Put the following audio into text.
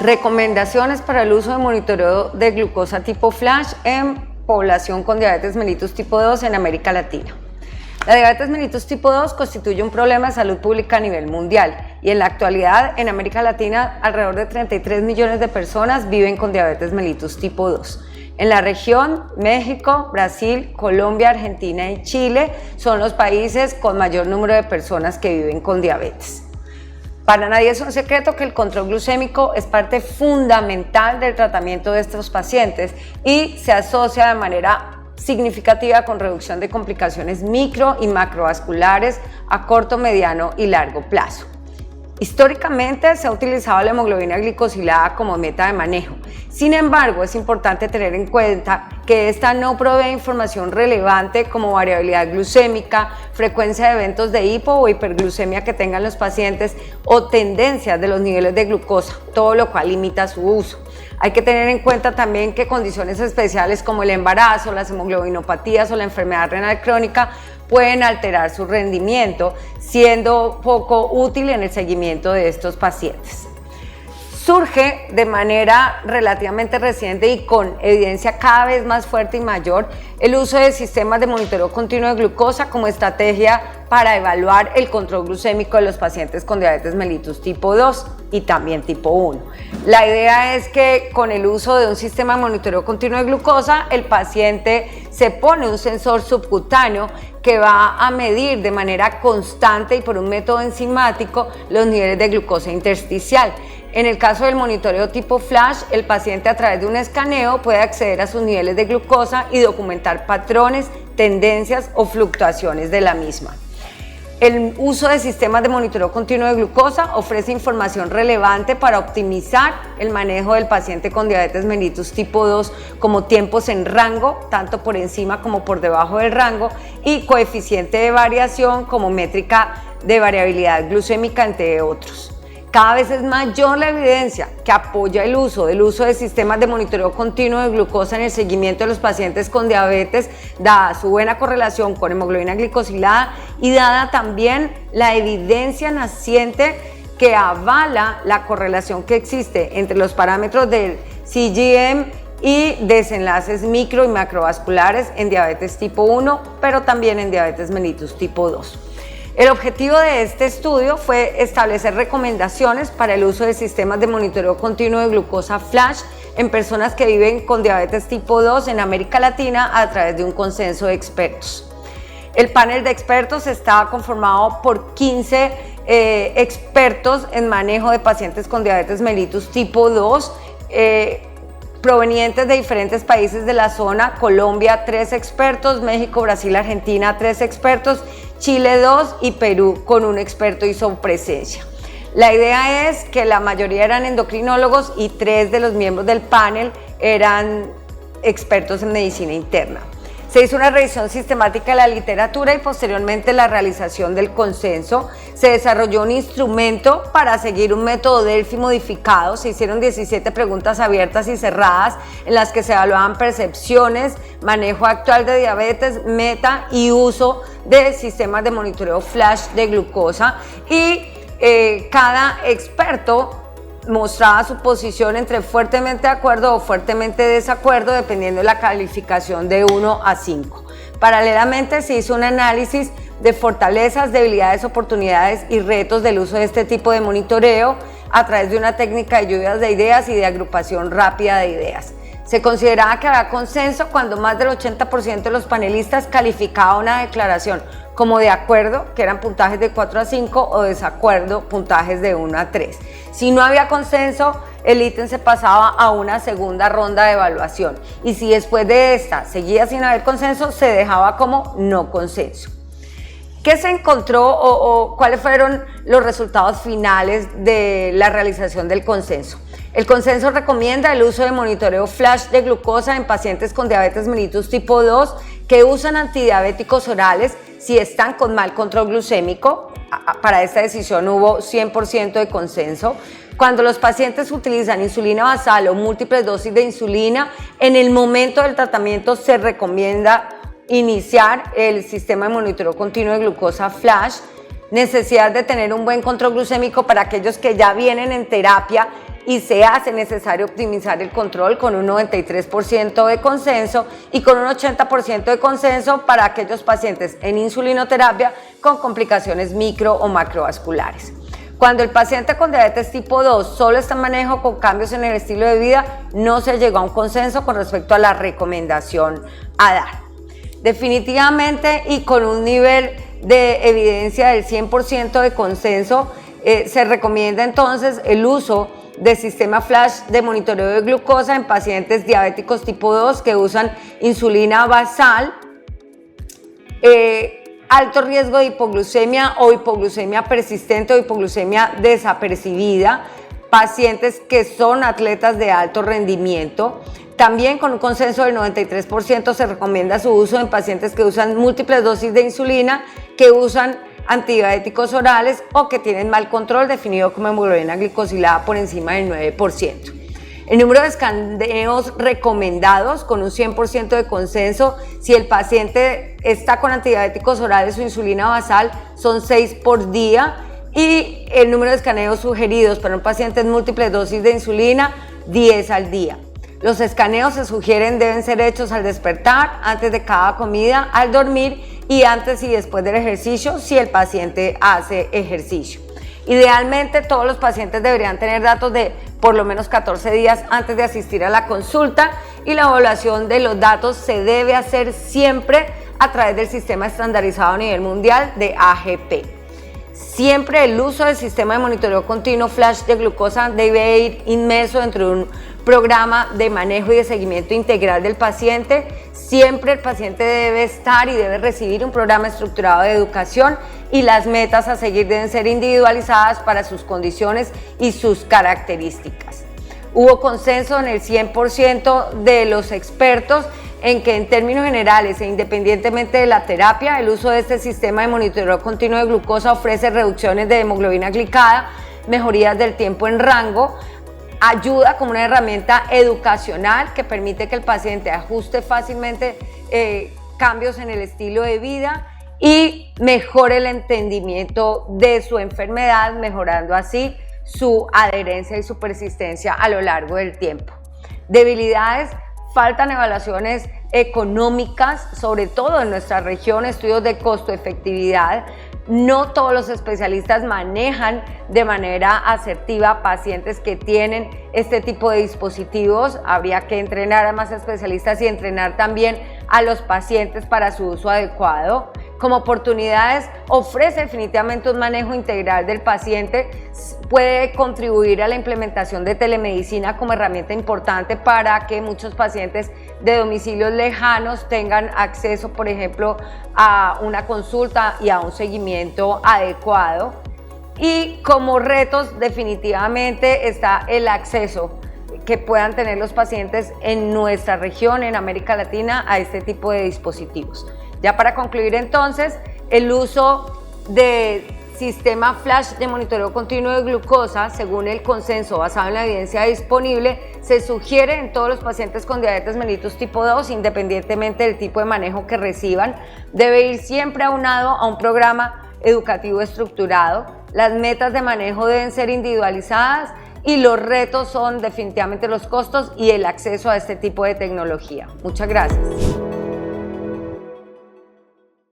Recomendaciones para el uso de monitoreo de glucosa tipo flash en población con diabetes mellitus tipo 2 en América Latina. La diabetes mellitus tipo 2 constituye un problema de salud pública a nivel mundial y en la actualidad en América Latina alrededor de 33 millones de personas viven con diabetes mellitus tipo 2. En la región, México, Brasil, Colombia, Argentina y Chile son los países con mayor número de personas que viven con diabetes. Para nadie es un secreto que el control glucémico es parte fundamental del tratamiento de estos pacientes y se asocia de manera significativa con reducción de complicaciones micro y macrovasculares a corto, mediano y largo plazo. Históricamente se ha utilizado la hemoglobina glicosilada como meta de manejo. Sin embargo, es importante tener en cuenta que esta no provee información relevante como variabilidad glucémica, frecuencia de eventos de hipo o hiperglucemia que tengan los pacientes o tendencias de los niveles de glucosa, todo lo cual limita su uso. Hay que tener en cuenta también que condiciones especiales como el embarazo, las hemoglobinopatías o la enfermedad renal crónica pueden alterar su rendimiento, siendo poco útil en el seguimiento de estos pacientes. Surge de manera relativamente reciente y con evidencia cada vez más fuerte y mayor el uso de sistemas de monitoreo continuo de glucosa como estrategia para evaluar el control glucémico de los pacientes con diabetes mellitus tipo 2 y también tipo 1. La idea es que con el uso de un sistema de monitoreo continuo de glucosa, el paciente se pone un sensor subcutáneo que va a medir de manera constante y por un método enzimático los niveles de glucosa intersticial. En el caso del monitoreo tipo flash, el paciente a través de un escaneo puede acceder a sus niveles de glucosa y documentar patrones, tendencias o fluctuaciones de la misma. El uso de sistemas de monitoreo continuo de glucosa ofrece información relevante para optimizar el manejo del paciente con diabetes mellitus tipo 2 como tiempos en rango, tanto por encima como por debajo del rango, y coeficiente de variación como métrica de variabilidad glucémica, entre otros. Cada vez es mayor la evidencia que apoya el uso de sistemas de monitoreo continuo de glucosa en el seguimiento de los pacientes con diabetes, dada su buena correlación con hemoglobina glicosilada y dada también la evidencia naciente que avala la correlación que existe entre los parámetros del CGM y desenlaces micro y macrovasculares en diabetes tipo 1, pero también en diabetes mellitus tipo 2. El objetivo de este estudio fue establecer recomendaciones para el uso de sistemas de monitoreo continuo de glucosa flash en personas que viven con diabetes tipo 2 en América Latina a través de un consenso de expertos. El panel de expertos estaba conformado por 15 expertos en manejo de pacientes con diabetes mellitus tipo 2, provenientes de diferentes países de la zona: Colombia 3 expertos, México, Brasil, Argentina 3 expertos, Chile 2 y Perú con un experto hizo presencia. La idea es que la mayoría eran endocrinólogos y 3 de los miembros del panel eran expertos en medicina interna. Se hizo una revisión sistemática de la literatura y posteriormente la realización del consenso. Se desarrolló un instrumento para seguir un método Delphi modificado. Se hicieron 17 preguntas abiertas y cerradas en las que se evaluaban percepciones, manejo actual de diabetes, meta y uso de sistemas de monitoreo flash de glucosa y cada experto mostraba su posición entre fuertemente de acuerdo o fuertemente de desacuerdo dependiendo de la calificación de 1 a 5. Paralelamente se hizo un análisis de fortalezas, debilidades, oportunidades y retos del uso de este tipo de monitoreo a través de una técnica de lluvias de ideas y de agrupación rápida de ideas. Se consideraba que había consenso cuando más del 80% de los panelistas calificaba una declaración como de acuerdo, que eran puntajes de 4 a 5, o desacuerdo, puntajes de 1 a 3. Si no había consenso, el ítem se pasaba a una segunda ronda de evaluación y si después de esta seguía sin haber consenso, se dejaba como no consenso. ¿Qué se encontró o cuáles fueron los resultados finales de la realización del consenso? El consenso recomienda el uso de monitoreo flash de glucosa en pacientes con diabetes mellitus tipo 2 que usan antidiabéticos orales si están con mal control glucémico. Para esta decisión hubo 100% de consenso. Cuando los pacientes utilizan insulina basal o múltiples dosis de insulina, en el momento del tratamiento se recomienda iniciar el sistema de monitoreo continuo de glucosa flash. Necesidad de tener un buen control glucémico para aquellos que ya vienen en terapia y se hace necesario optimizar el control con un 93% de consenso y con un 80% de consenso para aquellos pacientes en insulinoterapia con complicaciones micro o macrovasculares. Cuando el paciente con diabetes tipo 2 solo está en manejo con cambios en el estilo de vida, no se llegó a un consenso con respecto a la recomendación a dar. Definitivamente y con un nivel de evidencia del 100% de consenso, se recomienda entonces el uso de sistema flash de monitoreo de glucosa en pacientes diabéticos tipo 2 que usan insulina basal, alto riesgo de hipoglucemia o hipoglucemia persistente o hipoglucemia desapercibida, pacientes que son atletas de alto rendimiento. También con un consenso del 93% se recomienda su uso en pacientes que usan múltiples dosis de insulina, que usan antidiabéticos orales o que tienen mal control definido como hemoglobina glicosilada por encima del 9%. El número de escaneos recomendados con un 100% de consenso, si el paciente está con antidiabéticos orales o insulina basal, son 6 por día, y el número de escaneos sugeridos para un paciente en múltiples dosis de insulina, 10 al día. Los escaneos se sugieren deben ser hechos al despertar, antes de cada comida, al dormir y antes y después del ejercicio si el paciente hace ejercicio. Idealmente todos los pacientes deberían tener datos de por lo menos 14 días antes de asistir a la consulta, y la evaluación de los datos se debe hacer siempre a través del sistema estandarizado a nivel mundial de AGP. Siempre el uso del sistema de monitoreo continuo flash de glucosa debe ir inmerso dentro de un programa de manejo y de seguimiento integral del paciente. Siempre el paciente debe estar y debe recibir un programa estructurado de educación, y las metas a seguir deben ser individualizadas para sus condiciones y sus características. Hubo consenso en el 100% de los expertos en que en términos generales e independientemente de la terapia, el uso de este sistema de monitoreo continuo de glucosa ofrece reducciones de hemoglobina glicada, mejorías del tiempo en rango, ayuda como una herramienta educacional que permite que el paciente ajuste fácilmente cambios en el estilo de vida y mejore el entendimiento de su enfermedad, mejorando así su adherencia y su persistencia a lo largo del tiempo. Debilidades: faltan evaluaciones económicas, sobre todo en nuestra región, estudios de costo-efectividad. No todos los especialistas manejan de manera asertiva pacientes que tienen este tipo de dispositivos. Habría que entrenar a más especialistas y entrenar también a los pacientes para su uso adecuado. Como oportunidades, ofrece definitivamente un manejo integral del paciente, puede contribuir a la implementación de telemedicina como herramienta importante para que muchos pacientes de domicilios lejanos tengan acceso, por ejemplo, a una consulta y a un seguimiento adecuado. Y como retos, definitivamente está el acceso que puedan tener los pacientes en nuestra región, en América Latina, a este tipo de dispositivos. Ya para concluir entonces, el uso de sistema flash de monitoreo continuo de glucosa, según el consenso basado en la evidencia disponible, se sugiere en todos los pacientes con diabetes mellitus tipo 2, independientemente del tipo de manejo que reciban. Debe ir siempre aunado a un programa educativo estructurado. Las metas de manejo deben ser individualizadas y los retos son definitivamente los costos y el acceso a este tipo de tecnología. Muchas gracias.